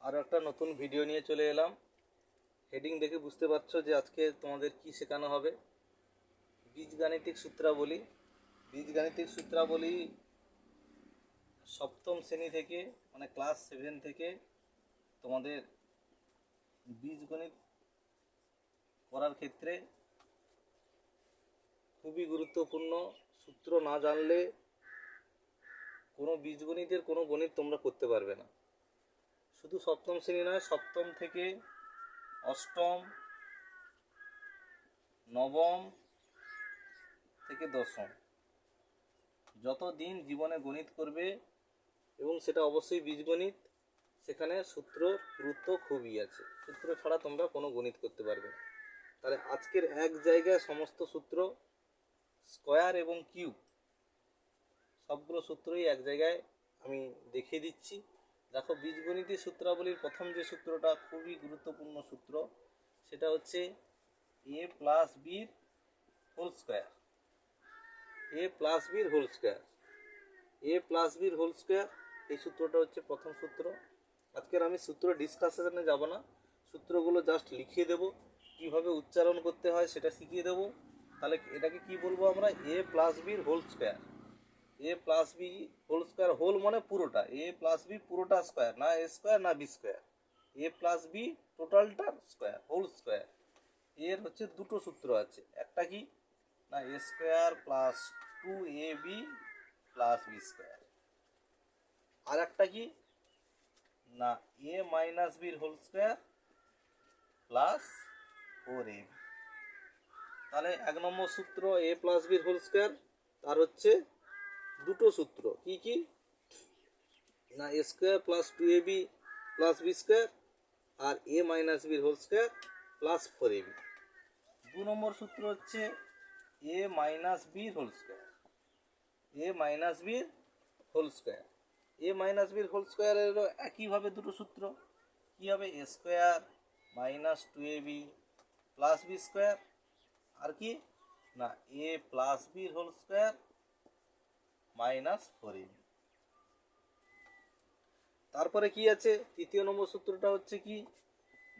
আরও একটা নতুন ভিডিও নিয়ে চলে এলাম। হেডিং দেখে বুঝতে পারছো যে আজকে তোমাদের কি শেখানো হবে। বীজগাণিতিক সূত্রাবলী। বীজগাণিতিক সূত্রাবলী সপ্তম শ্রেণী থেকে মানে ক্লাস 7 থেকে তোমাদের বীজগণিত করার ক্ষেত্রে খুবই গুরুত্বপূর্ণ। সূত্র না জানলে কোনো বীজগণিতের কোনো গণিত তোমরা করতে পারবে না। শুধু সপ্তম শ্রেণী নয়, সপ্তম থেকে অষ্টম, নবম থেকে দশম যত দিন জীবনে গণিত করবে, এবং সেটা অবশ্যই বীজগণিত, সেখানে সূত্র গুরুত্ব খুবই আছে। সূত্র ছাড়া তোমরা কোনো গণিত করতে পারবে না। তাহলে আজকের এক জায়গায় সমস্ত সূত্র, স্কয়ার এবং কিউব, সবগুলো সূত্রই এক জায়গায় আমি দেখিয়ে দিচ্ছি। দেখো, বীজগণিতের সূত্রাবলীর প্রথম যে সূত্রটা খুবই গুরুত্বপূর্ণ সূত্র, সেটা হচ্ছে এ প্লাস বির হোল স্কোয়ার। এ প্লাস বির হোল স্কোয়ার, এ প্লাস বির হোল স্কোয়ার, এই সূত্রটা হচ্ছে প্রথম সূত্র। আজকের আমি সূত্র ডিসকাশনে যাব না, সূত্রগুলো জাস্ট লিখিয়ে দেবো, কীভাবে উচ্চারণ করতে হয় সেটা শিখিয়ে দেবো। তাহলে এটাকে কি বলবো আমরা? এ প্লাস বির whole square. A plus b whole square, whole মানে পুরোটা, এ প্লাস বি পুরোটা স্কোয়ার, না এ স্কোয়ার না b square. A plus b টোটালটার স্কোয়ার, হোল স্কোয়ার। এর হচ্ছে দুটো সূত্র আছে, একটা কি না a square plus 2ab plus B square, আর একটা কি না এ মাইনাস বির হোল স্কোয়ার প্লাস 4ab। তাহলে এক নম্বর সূত্র এ প্লাস বির হোল স্কোয়ার, তার হচ্ছে দুটো সূত্র, কি কি না a square plus 2ab plus B square, আর এ মাইনাস বির হোল স্কোয়ার প্লাস 4ab। দু নম্বর সূত্র হচ্ছে এ মাইনাস বির হোল স্কোয়ার, এ মাইনাস বির হোল স্কোয়ার। এ মাইনাস বির হোল স্কোয়ারেরও একইভাবে দুটো সূত্র, কী হবে? A square minus 2ab plus B square, আর কি না এ প্লাস বির হোল স্কোয়ার মাইনাস 4ab। তারপরে কি আছে? তৃতীয় নম্বর সূত্রটা হচ্ছে কি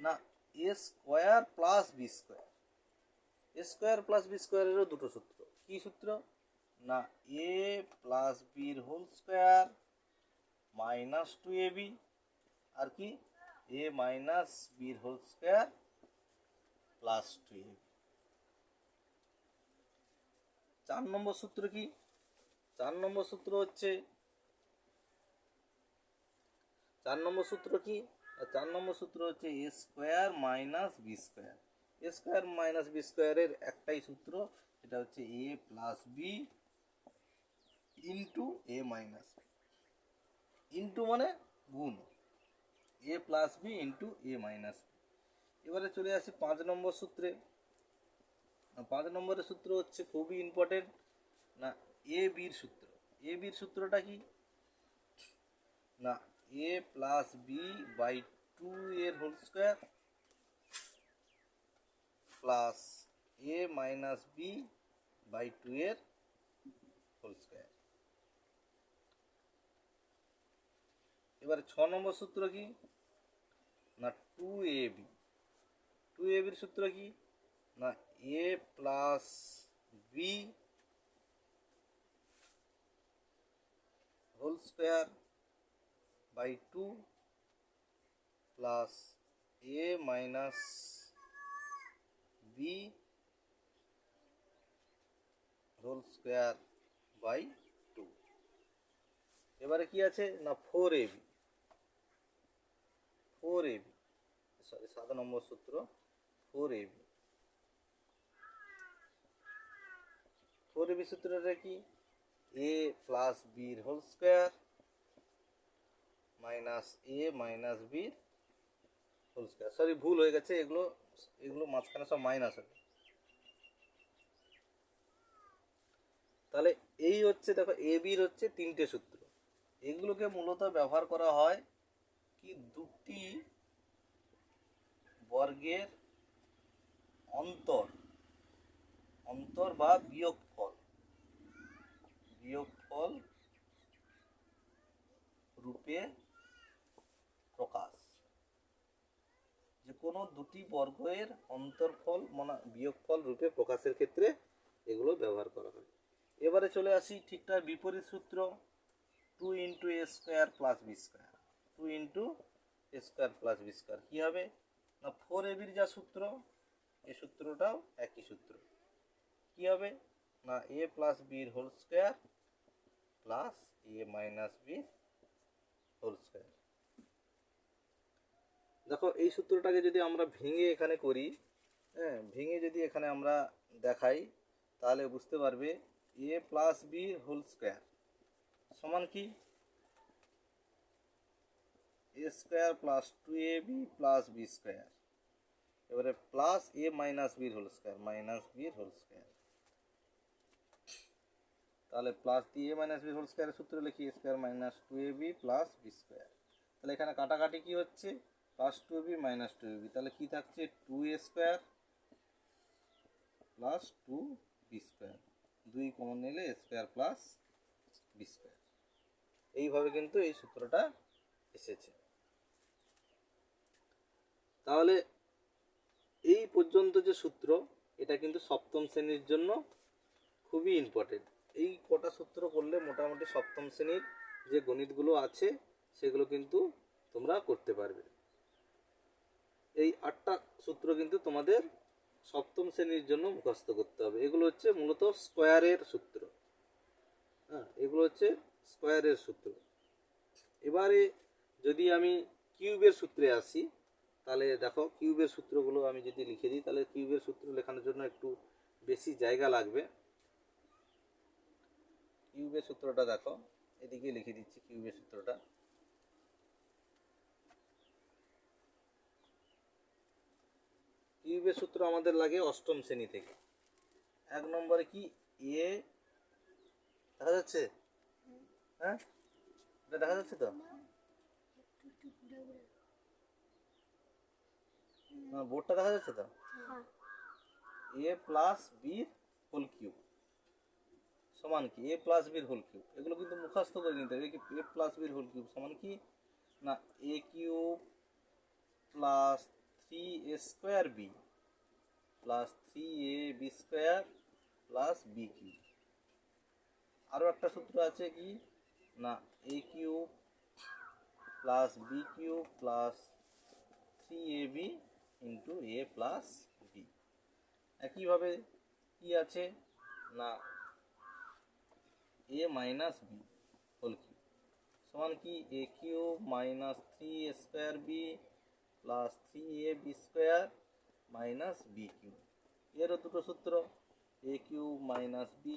না a square plus B square. A square plus B স্কোয়ারেরও দুটো সূত্র, কি সূত্র না এ প্লাস বির হোল স্কোয়ার মাইনাস 2ab, আর কি এ মাইনাস বির হোল স্কোয়ার প্লাস 2ab। চার নম্বর সূত্র কি? চার নম্বর সূত্র হচ্ছে চার নম্বর সূত্র কি? চার নম্বর সূত্র হচ্ছে এ স্কোয়ার মাইনাস বি স্কোয়ার। এ স্কোয়ার মাইনাস বি স্কোয়ারের একটাই সূত্র, এটা হচ্ছে a plus b into a minus b. Into মানে গুণ, এ plus b into a minus B. এবারে চলে আসি 5 নম্বর সূত্রে। 5 নম্বরের সূত্র হচ্ছে খুবই ইম্পর্টেন্ট, না এ বির সূত্র। এ বির সূত্রটা কি না এ প্লাস বি বাই 2 এর whole square plus A minus B by 2 এর হোল স্কোয়ার। এবারে 6 নম্বর সূত্র কি না 2ab। 2ab এর সূত্র কি না a plus b whole square by 2 plus A minus b whole square by 2। এবারে কি আছে না 4ab। 4ab, সরি 7 নম্বর সূত্র 4ab। 4ab সূত্রটা কি এ প্লাস বির whole square minus a minus বির হোল স্কোয়ার। সরি, ভুল হয়ে গেছে, এগুলো এগুলো মাঝখানে সব মাইনাস হবে। তাহলে এই হচ্ছে, দেখো এ বির হচ্ছে তিনটে সূত্র। এগুলোকে মূলত ব্যবহার করা হয় কি দুটি বর্গের অন্তর, অন্তর বা বিয়োগফল, বিয়োগফল রূপে প্রকাশ। কোনো দুটি বর্গের অন্তরফল মানে বিয়োগফল রূপে প্রকাশের ক্ষেত্রে এগুলো ব্যবহার করা হয়। এবারে চলে আসি ঠিকঠাক বিপরীত সূত্র, 2 × a² + b²। 2 × a² + b² কী হবে না 4ab যা সূত্র, এই সূত্রটাও একই সূত্র। কী হবে না a + b² + a - b²। দেখো এই সূত্রটাকে যদি আমরা ভেঙে এখানে করি, হ্যাঁ ভেঙে যদি এখানে আমরা দেখাই তাহলে বুঝতে পারবে a + b² সমান কি a² + 2ab + b², এবারে প্লাস a - b², তাহলে প্লাস দিয়ে a - b² সূত্র লিখি a² - 2ab + b²। তাহলে এখানে কাটাকাটি কি হচ্ছে +2ab - 2ab, তাহলে কি থাকছে 2a² + 2b², 2 কমন নিলে a² + b²। এইভাবে কিন্তু এই সূত্রটা এসেছে। তাহলে এই পর্যন্ত যে সূত্র এটা কিন্তু সপ্তম শ্রেণীর জন্য খুবই ইম্পর্টেন্ট। এই কটা সূত্র করলে মোটামুটি সপ্তম শ্রেণীর যে গণিতগুলো আছে সেগুলো কিন্তু তোমরা করতে পারবে। এই 8টা সূত্র কিন্তু তোমাদের সপ্তম শ্রেণীর জন্য মুখস্থ করতে হবে। এগুলো হচ্ছে মূলত স্কোয়ারের সূত্র, হ্যাঁ এগুলো হচ্ছে স্কোয়ারের সূত্র। এবারে যদি আমি কিউবের সূত্রে আসি তাহলে দেখো কিউবের সূত্রগুলো আমি যদি লিখে দিই তাহলে কিউবের সূত্র লেখানোর জন্য একটু বেশি জায়গা লাগবে। কিউবের সূত্রটা দেখো, এদিকে লিখে দিচ্ছি কিউবের সূত্রটা। কিউবের সূত্র আমাদের লাগে অষ্টম শ্রেণী থেকে। 1 নম্বরে কি এ দেখা যাচ্ছে, হ্যাঁ এটা দেখা যাচ্ছে তো, বোর্ডটা দেখা যাচ্ছে তো, a + b² সমান কি a + b² এগুলো কিন্তু মুখস্থ করে নিতে হবে। a + b² সমান কি না a³ + 3a² b + 3ab² + b³ আরও একটা সূত্র আছে কি না a³ + b³ + 3ab × a + b। একইভাবে কি আছে না a - b² সমান কি a³ - 3a² b + 3ab² - b³। এরও দুটো সূত্র a³ - b³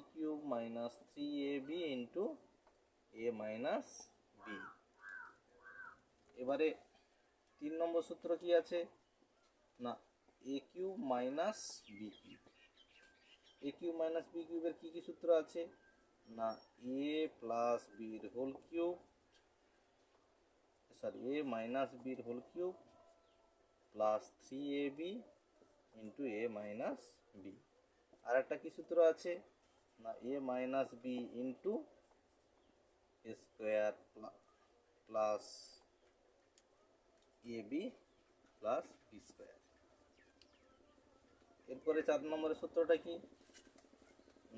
- 3ab × a - b। এবারে 3 নম্বর সূত্র কি আছে না a³ - b³। a³ - b³ এর কি কি সূত্র আছে না a + b² sorry a - b³ + 3ab × a - b। আর একটা কি সূত্র আছে না a - b × a² + ab + b²। এরপরে 4 নম্বরের সূত্রটা কি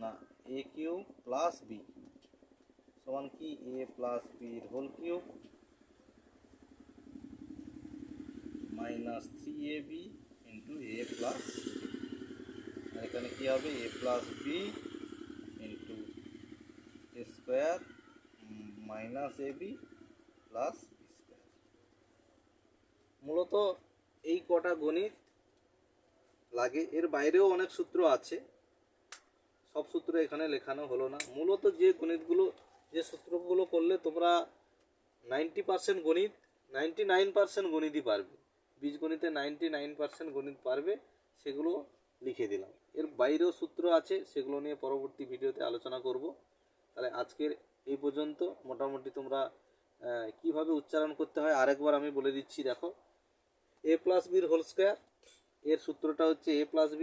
না a³ + b³ সমান কি a + b² - 3ab × a + b। আর এখানে কি হবে a + b × a² - ab + b²। মূলত এই কটা গণিত লাগে। এর বাইরেও অনেক সূত্র আছে, সব সূত্র এখানে লেখানো হলো না। মূলত যে গণিতগুলো যে সূত্রগুলো করলে তোমরা 90% গণিত 99% গণিতই পারবে, বীজগণিতে 99% গণিত পারবে, সেগুলো লিখে দিলাম। এর বাইরেও সূত্র আছে, সেগুলো নিয়ে পরবর্তী ভিডিওতে আলোচনা করব। তাহলে আজকের এই পর্যন্ত। মোটামুটি তোমরা কিভাবে উচ্চারণ করতে হয় আরেকবার আমি বলে দিচ্ছি। দেখো a + b² এর সূত্রটা হচ্ছে a + b²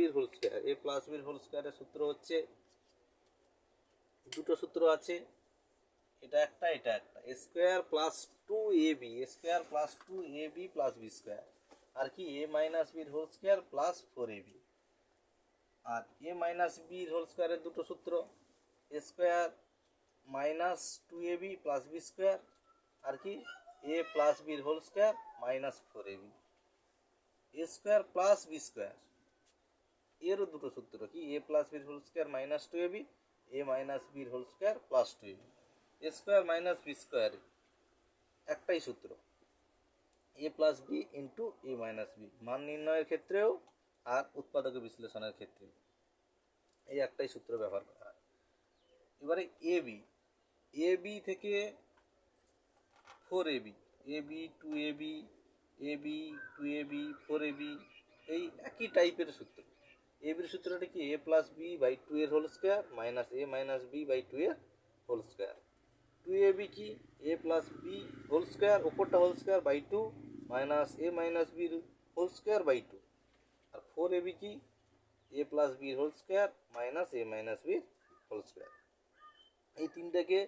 a + b² এর সূত্র হচ্ছে দুটো সূত্র আছে, এটা একটা এটা একটা a² + 2ab a² + 2ab + b²। আর কি এ মাইনাস বির হোল স্কোয়ার প্লাস 4ab। আর এ মাইনাস বির হোল স্কোয়ারের দুটো সূত্র, a square minus 2ab plus B square, আর কি এ প্লাস বির whole square minus 4ab। A square plus B square এরও দুটো সূত্র, কি এ প্লাস বির whole square minus 2ab, a minus বির whole square plus 2ab। A square minus b square একটাই সূত্র, a plus b into a minus B, মান নির্ণয়ের ক্ষেত্রেও আর উৎপাদক বিশ্লেষণের ক্ষেত্রে এই একটাই সূত্র ব্যবহার করা হয়। এবারে এ বি থেকে 4ab, A B 2ab, A B 2ab 4ab এই একই টাইপের সূত্র। এ বির সূত্রটা কি এ প্লাস বি বাই 2 এর whole square minus a minus B by 2 এর হোল স্কোয়ার। 2ab কি a plus b whole square, ওপরটা whole square by 2 minus a minus বির হোল স্কোয়ার বাই 2। আর 4ab কি a plus b whole square minus a minus বির whole square. এই তিনটাকে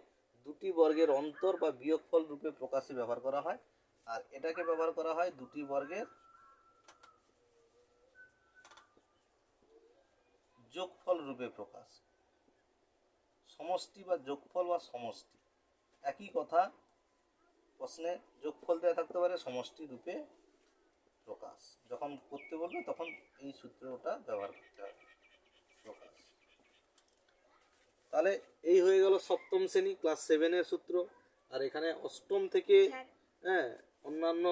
দুটি বর্গের অন্তর বা বিয়োগফল রূপে প্রকাশে ব্যবহার করা হয়। আর এটাকে ব্যবহার করা হয় দুটি বর্গের যোগফল রূপে প্রকাশ। সমষ্টি বা যোগফল বা সমষ্টি একই কথা, প্রশ্নে যোগফল দেওয়া থাকতে পারে, সমষ্টি রূপে প্রকাশ যখন করতে বলবে তখন এই সূত্রটা ব্যবহার করতে হবে, প্রকাশ। তাহলে এই হয়ে গেল সপ্তম শ্রেণী ক্লাস 7-এর সূত্র। আর এখানে অষ্টম থেকে অন্যান্য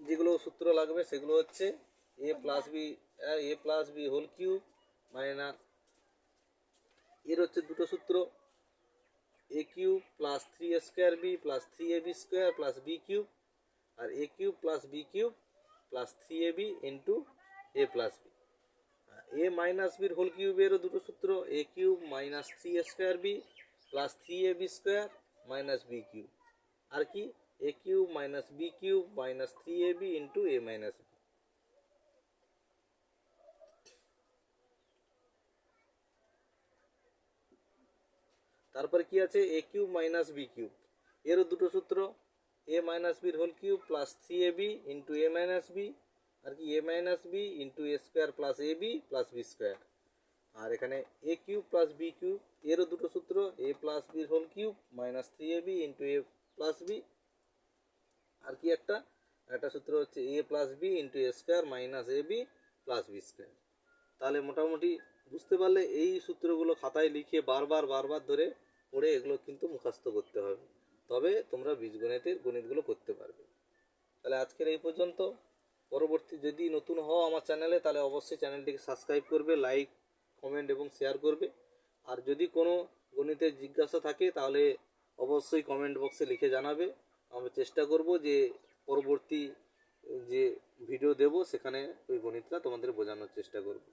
যেগুলো সূত্র লাগবে সেগুলো হচ্ছে a plus b whole cube minus, এর হচ্ছে দুটো সূত্র, a cube plus 3a square b plus 3ab square plus b cube, আর a cube plus b cube plus 3ab into a plus b. A minus বির whole কিউবেরও দুটো সূত্র, a cube minus 3a square b plus 3ab square minus b cube, আর কি a cube minus b cube minus 3ab into a minus B. তারপরে কি আছে a cube minus b cube, এরও দুটো সূত্র, এ মাইনাস বির whole cube plus 3ab into a minus b, আর কি a minus b into a square plus a b plus B square. আর এখানে a cube plus b cube এরও দুটো সূত্র, এ প্লাস বির whole cube minus 3ab into a plus b, আর কি একটা সূত্র হচ্ছে a plus b into a square minus A b plus B square. তাহলে মোটামুটি বুঝতে পারলে এই সূত্রগুলো খাতায় লিখে বারবার ধরে পড়ে এগুলো কিন্তু মুখস্থ করতে হবে, তবে তোমরা বীজগণিতের গণিতগুলো করতে পারবে। তাহলে আজকের এই পর্যন্ত। পরবর্তী যদি নতুন হও আমার চ্যানেলে তাহলে অবশ্যই চ্যানেলটিকে সাবস্ক্রাইব করবে, লাইক কমেন্ট এবং শেয়ার করবে। আর যদি কোনো গণিতের জিজ্ঞাসা থাকে তাহলে অবশ্যই কমেন্ট বক্সে লিখে জানাবে। আমি চেষ্টা করব যে পরবর্তী যে ভিডিও দেব সেখানে ওই গণিতটা তোমাদের বোঝানোর চেষ্টা করব।